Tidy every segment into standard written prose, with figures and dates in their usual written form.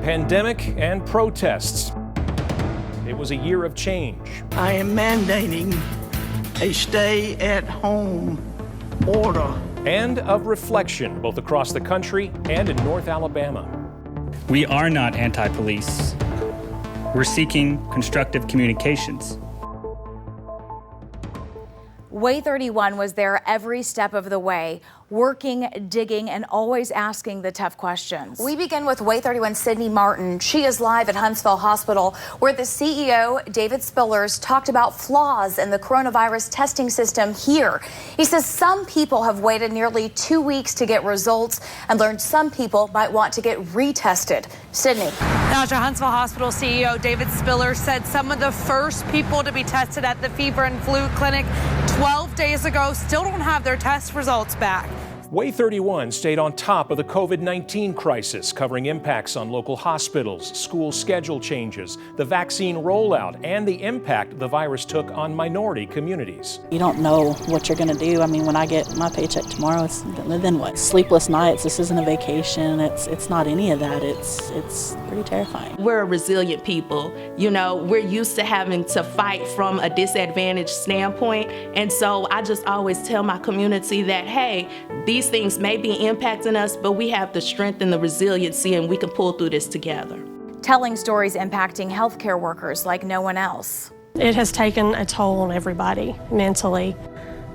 pandemic and protests. It was a year of change. I am mandating a stay-at-home order. And of reflection, both across the country and in North Alabama. We are not anti-police. We're seeking constructive communications. WAAY 31 was there every step of the way, working, digging, and always asking the tough questions. We begin with WAAY 31 Sydney Martin. She is live at Huntsville Hospital, where the CEO, David Spillers, talked about flaws in the coronavirus testing system here. He says some people have waited nearly 2 weeks to get results and learned some people might want to get retested. Sydney. Dr. Huntsville Hospital CEO David Spillers said some of the first people to be tested at the fever and flu clinic 12 days ago still don't have their test results back. WAAY 31 stayed on top of the COVID-19 crisis, covering impacts on local hospitals, school schedule changes, the vaccine rollout, and the impact the virus took on minority communities. You don't know what you're going to do. I mean, when I get my paycheck tomorrow, then what? Sleepless nights. This isn't a vacation. It's not any of that. It's pretty terrifying. We're a resilient people. You know, we're used to having to fight from a disadvantaged standpoint. And so I just always tell my community that, hey, these things may be impacting us, but we have the strength and the resiliency, and we can pull through this together. Telling stories impacting healthcare workers like no one else. It has taken a toll on everybody mentally.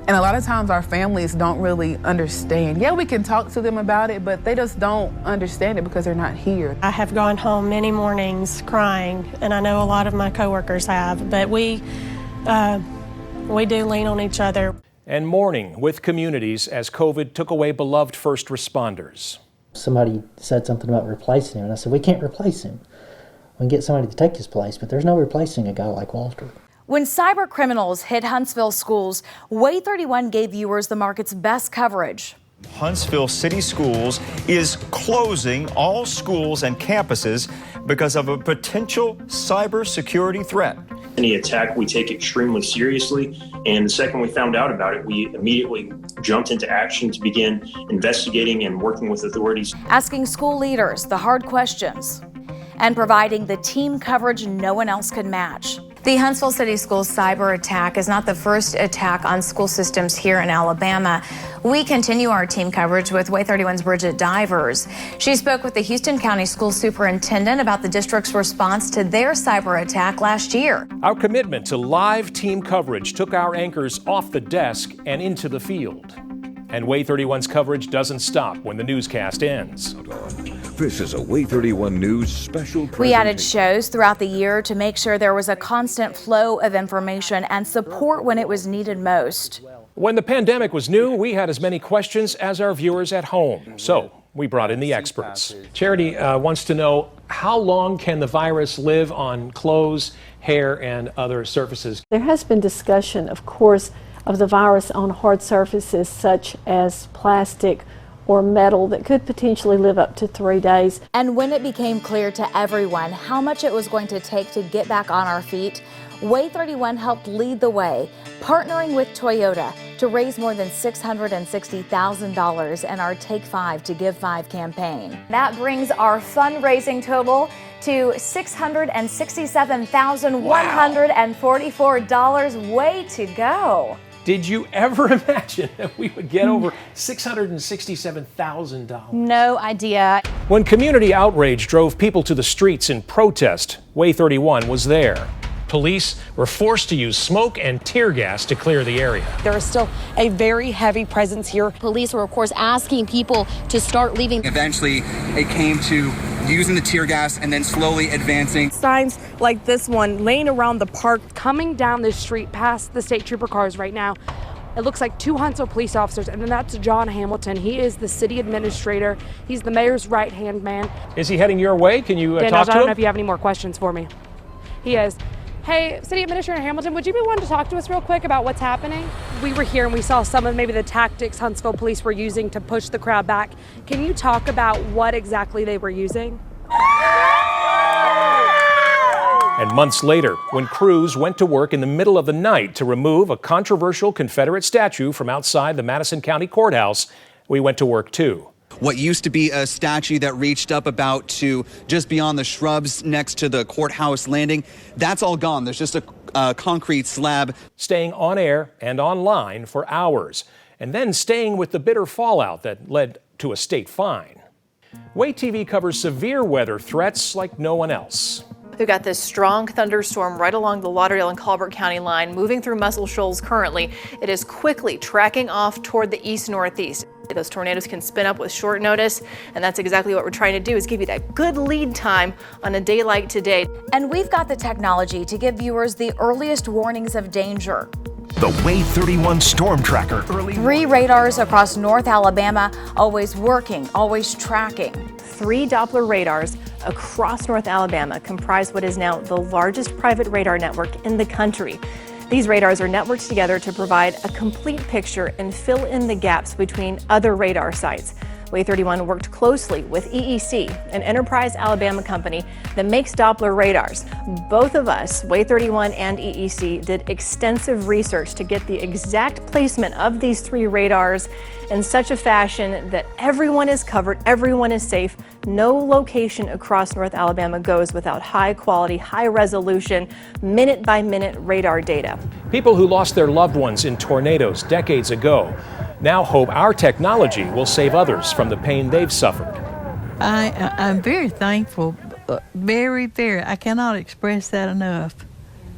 And a lot of times our families don't really understand. Yeah, we can talk to them about it, but they just don't understand it because they're not here. I have gone home many mornings crying, and I know a lot of my coworkers have, but we do lean on each other. And mourning with communities as COVID took away beloved first responders. Somebody said something about replacing him, and I said, we can't replace him. We can get somebody to take his place, but there's no replacing a guy like Walter. When cyber criminals hit Huntsville schools, WAAY 31 gave viewers the market's best coverage. Huntsville City Schools is closing all schools and campuses because of a potential cybersecurity threat. Any attack we take extremely seriously, and the second we found out about it, we immediately jumped into action to begin investigating and working with authorities. Asking school leaders the hard questions and providing the team coverage no one else could match. The Huntsville City Schools cyber attack is not the first attack on school systems here in Alabama. We continue our team coverage with WAAY 31's Bridget Divers. She spoke with the Houston County School Superintendent about the district's response to their cyber attack last year. Our commitment to live team coverage took our anchors off the desk and into the field. And WAAY 31's coverage doesn't stop when the newscast ends. This is a WAAY 31 News special presentation. We added shows throughout the year to make sure there was a constant flow of information and support when it was needed most. When the pandemic was new, we had as many questions as our viewers at home. So we brought in the experts. Charity wants to know, how long can the virus live on clothes, hair, and other surfaces? There has been discussion, of course, of the virus on hard surfaces such as plastic or metal that could potentially live up to 3 days. And when it became clear to everyone how much it was going to take to get back on our feet, WAAY 31 helped lead the way, partnering with Toyota to raise more than $660,000 in our Take 5 to Give 5 campaign. That brings our fundraising total to $667,144. Way to go. Did you ever imagine that we would get over $667,000? No idea. When community outrage drove people to the streets in protest, WAAY 31 was there. Police were forced to use smoke and tear gas to clear the area. There is still a very heavy presence here. Police were, of course, asking people to start leaving. Eventually, it came to using the tear gas and then slowly advancing. Signs like this one laying around the park. Coming down the street past the state trooper cars right now, it looks like 2 Huntsville police officers, and then that's John Hamilton. He is the city administrator. He's the mayor's right-hand man. Is he heading your way? Can you talk to him? I don't know if you have any more questions for me. He is. Hey, City Administrator Hamilton, would you be willing to talk to us real quick about what's happening? We were here and we saw some of maybe the tactics Huntsville police were using to push the crowd back. Can you talk about what exactly they were using? And months later, when crews went to work in the middle of the night to remove a controversial Confederate statue from outside the Madison County Courthouse, we went to work too. What used to be a statue that reached up about to just beyond the shrubs next to the courthouse landing, that's all gone. There's just a concrete slab. Staying on air and online for hours, and then staying with the bitter fallout that led to a state fine. WAAY TV covers severe weather threats like no one else. We've got this strong thunderstorm right along the Lauderdale and Colbert County line, moving through Muscle Shoals currently. It is quickly tracking off toward the east-northeast. Those tornadoes can spin up with short notice, and that's exactly what we're trying to do, is give you that good lead time on a day like today. And we've got the technology to give viewers the earliest warnings of danger. The WAAY 31 Storm Tracker. 3 radars across North Alabama, always working, always tracking. 3 Doppler radars across North Alabama comprise what is now the largest private radar network in the country. These radars are networked together to provide a complete picture and fill in the gaps between other radar sites. WAAY 31 worked closely with EEC, an Enterprise Alabama company that makes Doppler radars. Both of us, WAAY 31 and EEC, did extensive research to get the exact placement of these 3 radars in such a fashion that everyone is covered, everyone is safe. No location across North Alabama goes without high quality, high resolution, minute by minute radar data. People who lost their loved ones in tornadoes decades ago now hope our technology will save others from the pain they've suffered. I'm very thankful, very, I cannot express that enough,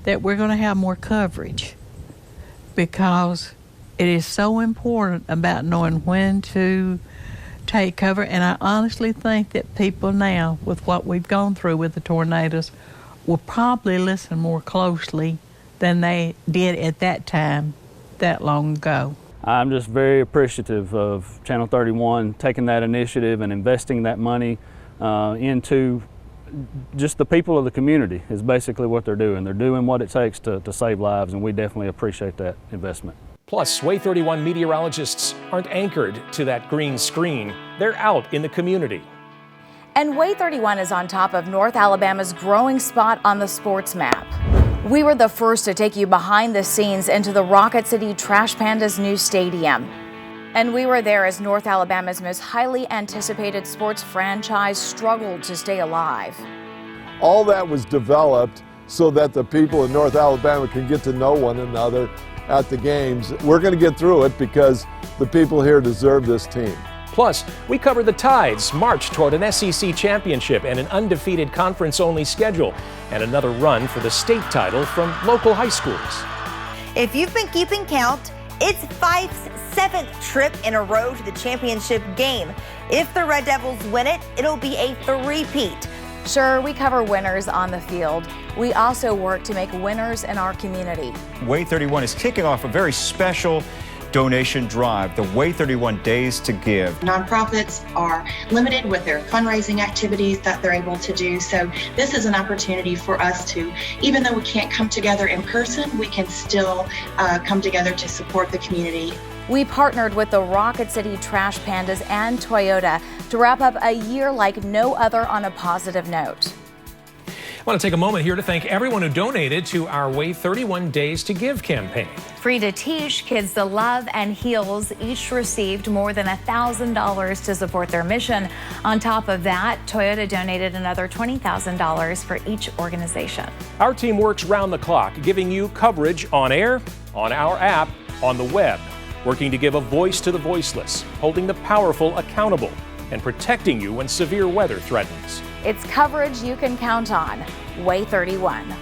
that we're going to have more coverage, because it is so important about knowing when to take cover. And I honestly think that people now, with what we've gone through with the tornadoes, will probably listen more closely than they did at that time that long ago. I'm just very appreciative of Channel 31 taking that initiative and investing that money into just the people of the community is basically what they're doing. They're doing what it takes to save lives, and we definitely appreciate that investment. Plus, WAAY 31 meteorologists aren't anchored to that green screen. They're out in the community. And WAAY 31 is on top of North Alabama's growing spot on the sports map. We were the first to take you behind the scenes into the Rocket City Trash Panda's new stadium. And we were there as North Alabama's most highly anticipated sports franchise struggled to stay alive. All that was developed so that the people in North Alabama can get to know one another at the games. We're going to get through it because the people here deserve this team. Plus, we cover the Tide's march toward an SEC championship and an undefeated conference-only schedule, and another run for the state title from local high schools. If you've been keeping count, it's Fife's 7th trip in a row to the championship game. If the Red Devils win it, it'll be a three-peat. Sure, we cover winners on the field. We also work to make winners in our community. WAAY 31 is kicking off a very special donation drive, the WAAY 31 Days to Give. Nonprofits are limited with their fundraising activities that they're able to do, so this is an opportunity for us to, even though we can't come together in person, we can still come together to support the community. We partnered with the Rocket City Trash Pandas and Toyota to wrap up a year like no other on a positive note. I want to take a moment here to thank everyone who donated to our WAAY 31 Days to Give campaign. Free to Teach, Kids to Love, and Heals each received more than $1,000 to support their mission. On top of that, Toyota donated another $20,000 for each organization. Our team works round the clock, giving you coverage on air, on our app, on the web, working to give a voice to the voiceless, holding the powerful accountable, and protecting you when severe weather threatens. It's coverage you can count on. WAAY 31.